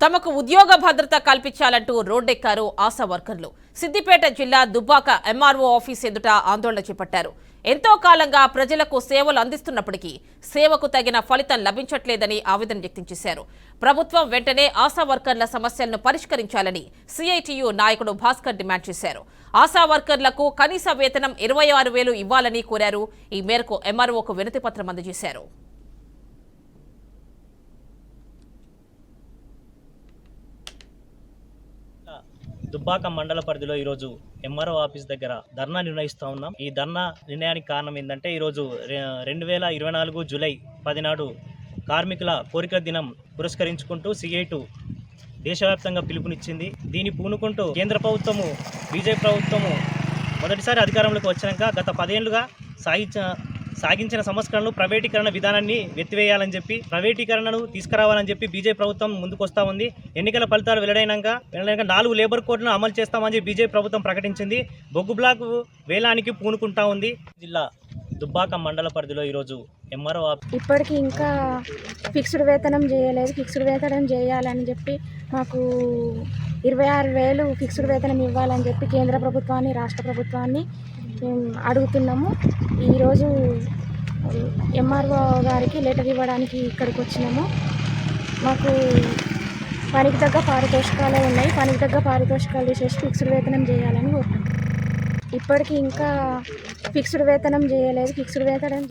తమకు ఉద్యోగ భద్రత కల్పించాలంటూ రోడ్డెక్కారు ఆశా వర్కర్లు. సిద్దిపేట జిల్లా దుబ్బాక ఎంఆర్ఓ ఆఫీస్ ఎదుట ఆందోళన చేపట్టారు. ఎంతో కాలంగా ప్రజలకు సేవలు అందిస్తున్నప్పటికీ సేవకు తగిన ఫలితం లభించట్లేదని ఆవేదన వ్యక్తం చేశారు. ప్రభుత్వం వెంటనే ఆశా వర్కర్ల సమస్యలను పరిష్కరించాలని సిఐటియు నాయకుడు భాస్కర్ డిమాండ్ చేశారు. ఆశా వర్కర్లకు కనీస వేతనం 26,000 ఇవ్వాలని కోరారు. ఈ మేరకు ఎంఆర్ఓకు వినతి పత్రం అందజేశారు. దుబ్బాక మండల పరిధిలో ఈరోజు ఎంఆర్ఓ ఆఫీస్ దగ్గర ధర్నా నిర్వహిస్తూ ఉన్నాం. ఈ ధర్నా నిర్ణయానికి కారణం ఏంటంటే ఈరోజు 2024 జూలై 10 నాడు కార్మికుల కోరికల దినం పురస్కరించుకుంటూ సిఐటు దేశవ్యాప్తంగా పిలుపునిచ్చింది. దీన్ని పూనుకుంటూ కేంద్ర ప్రభుత్వము బీజేపీ ప్రభుత్వము మొదటిసారి అధికారంలోకి వచ్చినాక గత 10 ఏళ్లుగా సాగించిన సంస్కరణలు ప్రైవేటీకరణ విధానాన్ని వెత్తివేయాలని చెప్పి ప్రైవేటీకరణను తీసుకురావాలని చెప్పి బీజేపీ ప్రభుత్వం ముందుకొస్తా ఉంది. ఎన్నికల ఫలితాలు వెల్లడైనాక 4 లేబర్ కోడ్లను అమలు చేస్తామని చెప్పి బీజేపీ ప్రభుత్వం ప్రకటించింది. బొగ్గు బ్లాక్ వేలానికి పూనుకుంటా ఉంది. జిల్లా దుబ్బాక మండల పరిధిలో ఈరోజు ఎంఆర్ఓ ఇప్పటికీ ఇంకా ఫిక్స్డ్ వేతనం చేయలేదు. ఫిక్స్డ్ వేతనం చేయాలని చెప్పి మాకు 26,000 ఫిక్స్డ్ వేతనం ఇవ్వాలని చెప్పి కేంద్ర ప్రభుత్వాన్ని రాష్ట్ర ప్రభుత్వాన్ని అడుగుతున్నాము. ఈరోజు ఎంఆర్ఓ గారికి లెటర్ ఇవ్వడానికి ఇక్కడికి వచ్చినాము. మాకు పనికి తగ్గ పారితోషికాలే ఉన్నాయి. పనికి తగ్గ పారితోషికాలు తీసేసి ఫిక్స్డ్ వేతనం చేయాలని కోరుతున్నాం. ఇప్పటికీ ఇంకా ఫిక్స్డ్ వేతనం చేయలేదు. ఫిక్స్డ్ వేతనం